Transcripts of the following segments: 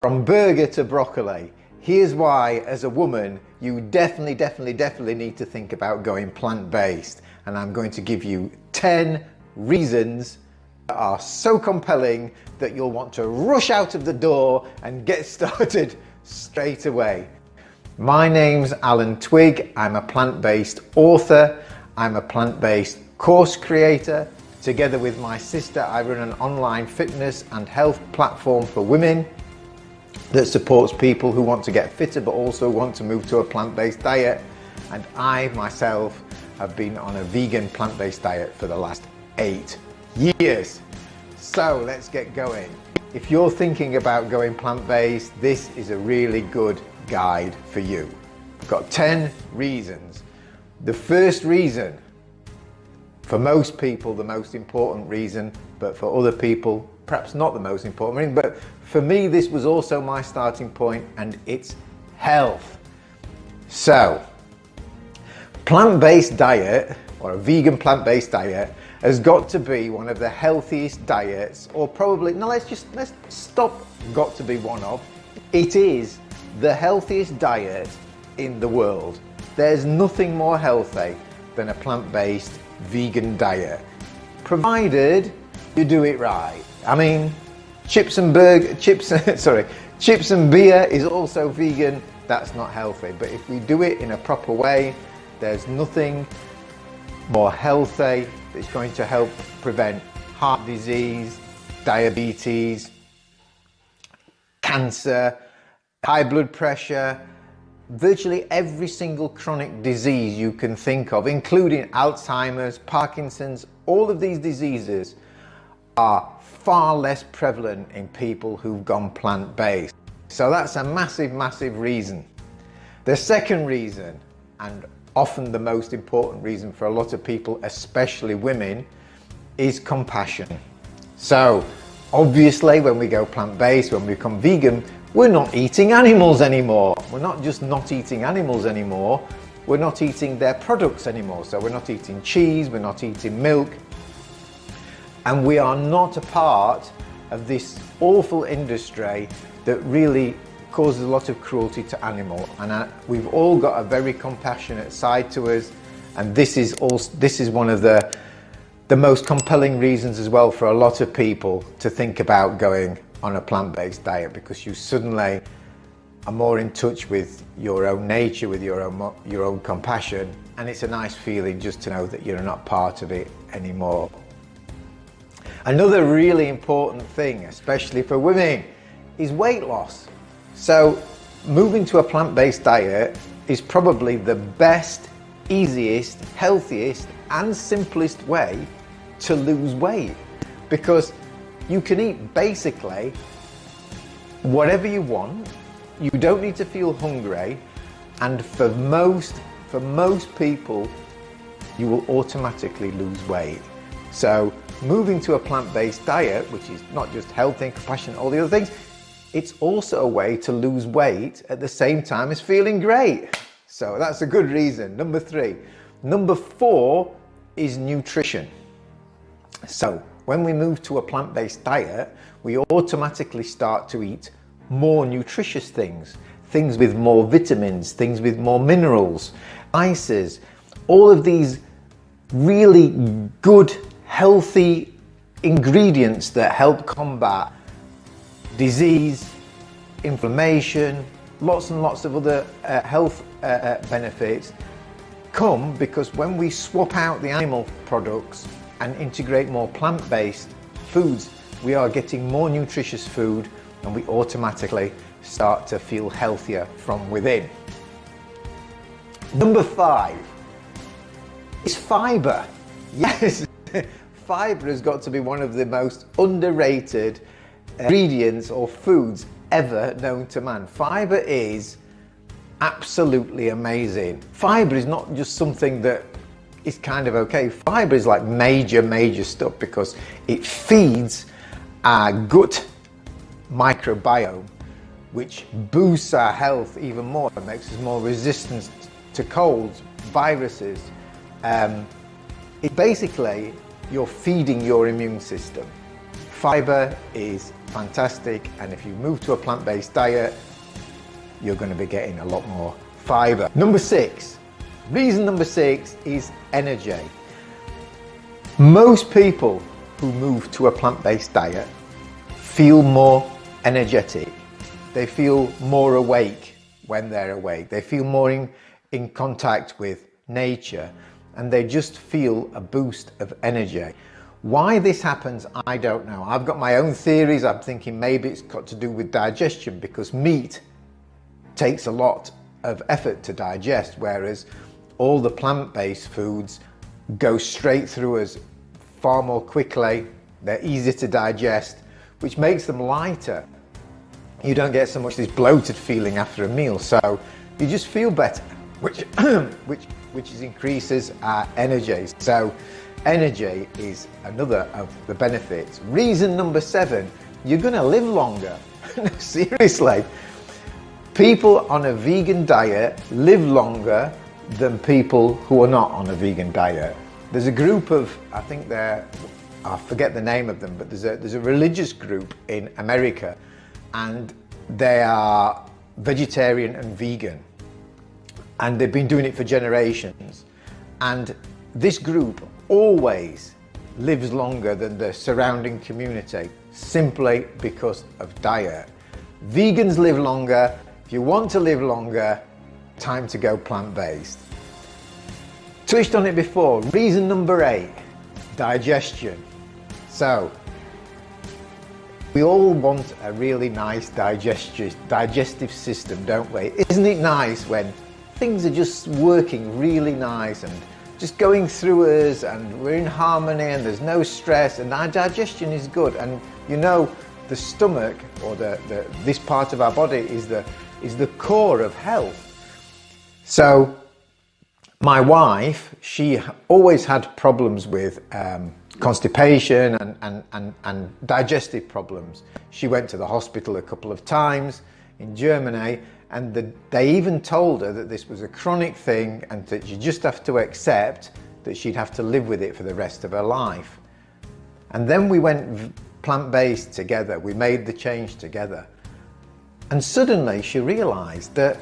From burger to broccoli. Here's why, as a woman, you definitely need to think about going plant-based. And I'm going to give you 10 reasons that are so compelling that you'll want to rush out of the door and get started straight away. My name's Alan Twigg. I'm a plant-based author. I'm a plant-based course creator. Together with my sister, I run an online fitness and health platform for women that supports people who want to get fitter but also want to move to a plant-based diet. And I myself have been on a vegan plant-based diet for the last 8 years. So let's get going. If you're thinking about going plant-based, this is a really good guide for you. I've got 10 reasons. The first reason, for most people the most important reason, but for other people perhaps not the most important reason, but for me this was also my starting point, and it's health. So, plant-based diet, or a vegan plant-based diet, has got to be one of the healthiest diets, or probably, no, let's stop got to be one of. It is the healthiest diet in the world. There's nothing more healthy than a plant-based vegan diet, provided you do it right. I mean, chips and beer is also vegan. That's not healthy. But if we do it in a proper way, there's nothing more healthy that's going to help prevent heart disease, diabetes, cancer, high blood pressure, virtually every single chronic disease you can think of, including Alzheimer's, Parkinson's. All of these diseases are far less prevalent in people who've gone plant-based. So that's a massive reason. The second reason, and often the most important reason for a lot of people, especially women, is compassion. So obviously when we go plant-based, when we become vegan, we're not eating animals anymore. We're not just not eating animals anymore, we're not eating their products anymore. So we're not eating cheese, we're not eating milk, and we are not a part of this awful industry that really causes a lot of cruelty to animals. And we've all got a very compassionate side to us, and this is one of the most compelling reasons as well for a lot of people to think about going on a plant-based diet, because you suddenly are more in touch with your own nature, with your own compassion, and it's a nice feeling just to know that you're not part of it anymore. Another really important thing, especially for women, is weight loss. So moving to a plant-based diet is probably the best, easiest, healthiest and simplest way to lose weight, because you can eat basically whatever you want. You don't need to feel hungry, and for most people you will automatically lose weight. So moving to a plant-based diet, which is not just healthy and compassionate, all the other things, it's also a way to lose weight at the same time as feeling great. So that's a good reason. Number 3. Number 4 is nutrition. So when we move to a plant-based diet, we automatically start to eat more nutritious things with more vitamins, things with more minerals, spices, all of these really good, healthy ingredients that help combat disease, inflammation, lots and lots of other health benefits come because when we swap out the animal products and integrate more plant-based foods, we are getting more nutritious food, and we automatically start to feel healthier from within. Number 5 is fiber. Yes, fiber has got to be one of the most underrated ingredients or foods ever known to man. Fiber is absolutely amazing. Fiber is not just something that is kind of okay. Fiber is like major stuff, because it feeds our gut microbiome, which boosts our health even more. It makes us more resistant to colds, viruses. It basically, you're feeding your immune system. Fiber is fantastic, and if you move to a plant-based diet, you're going to be getting a lot more fiber. Number 6. Reason number 6 is energy. Most people who move to a plant-based diet feel more energetic. They feel more awake when they're awake. They feel more in contact with nature, and they just feel a boost of energy. Why this happens, I don't know. I've got my own theories. I'm thinking maybe it's got to do with digestion, because meat takes a lot of effort to digest, whereas all the plant-based foods go straight through us far more quickly. They're easier to digest, which makes them lighter. You don't get so much this bloated feeling after a meal, so you just feel better, which increases our energy. So energy is another of the benefits. Reason number 7, you're going to live longer. Seriously, people on a vegan diet live longer than people who are not on a vegan diet. There's a group of, I think I forget the name of them, but there's a religious group in America, and they are vegetarian and vegan, and they've been doing it for generations, and this group always lives longer than the surrounding community, simply because of diet. Vegans live longer. If you want to live longer, time to go plant-based. Touched on it before. Reason number 8, digestion. So we all want a really nice digestive system, don't we? Isn't it nice when things are just working really nice and just going through us, and we're in harmony, and there's no stress, and our digestion is good? And you know, the stomach, or this part of our body, is the core of health. So my wife, she always had problems with constipation and digestive problems. She went to the hospital a couple of times in Germany, and they even told her that this was a chronic thing, and that you just have to accept that she'd have to live with it for the rest of her life. And then we went plant-based together. We made the change together, and suddenly she realized that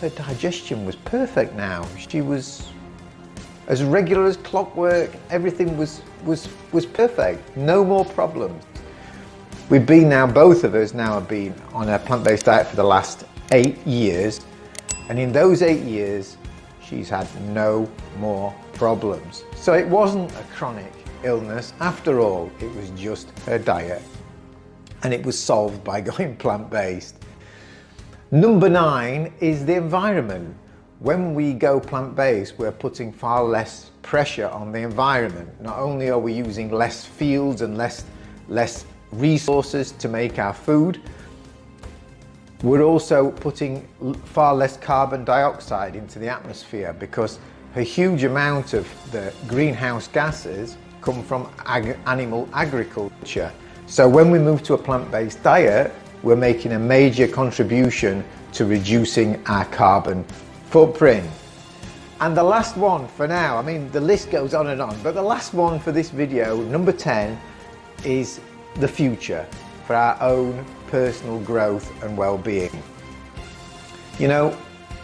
her digestion was perfect now. She was as regular as clockwork. Everything was perfect. No more problems. We've been now, both of us now have been on a plant-based diet for the last 8 years. And in those 8 years, she's had no more problems. So it wasn't a chronic illness. After all, it was just her diet. And it was solved by going plant-based. Number 9 is the environment. When we go plant-based, we're putting far less pressure on the environment. Not only are we using less fields and less resources to make our food, we're also putting far less carbon dioxide into the atmosphere, because a huge amount of the greenhouse gases come from animal agriculture. So when we move to a plant-based diet, we're making a major contribution to reducing our carbon footprint. And the last one for now, I mean, the list goes on and on, but the last one for this video, number 10, is the future, for our own personal growth and well-being. You know,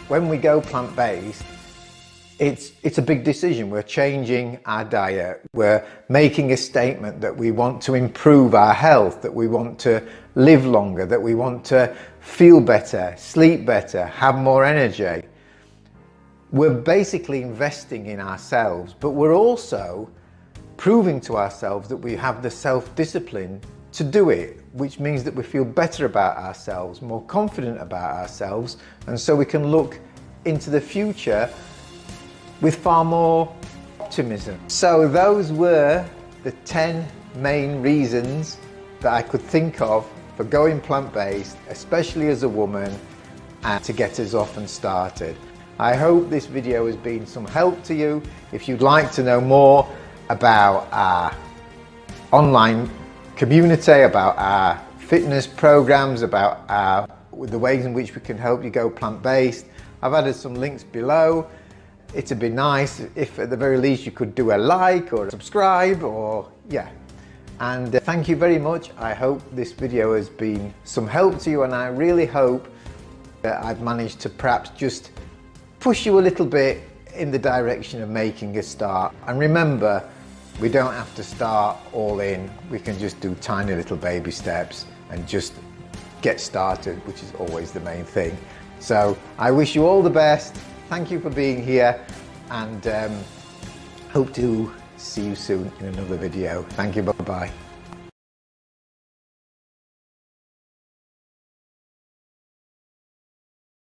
when we go plant-based, it's a big decision. We're changing our diet. We're making a statement that we want to improve our health, that we want to live longer, that we want to feel better, sleep better, have more energy. We're basically investing in ourselves, but we're also proving to ourselves that we have the self-discipline to do it, which means that we feel better about ourselves, more confident about ourselves, and so we can look into the future with far more optimism. So those were the 10 main reasons that I could think of for going plant-based, especially as a woman, and to get us off and started. I hope this video has been some help to you. If you'd like to know more about our online community, about our fitness programs, about the ways in which we can help you go plant-based, I've added some links below. It'd be nice if at the very least you could do a like or a subscribe, or yeah. And thank you very much. I hope this video has been some help to you, and I really hope that I've managed to perhaps just push you a little bit in the direction of making a start. And remember, we don't have to start all in. We can just do tiny little baby steps and just get started, which is always the main thing. So I wish you all the best. Thank you for being here, and hope to see you soon in another video. Thank you, bye-bye.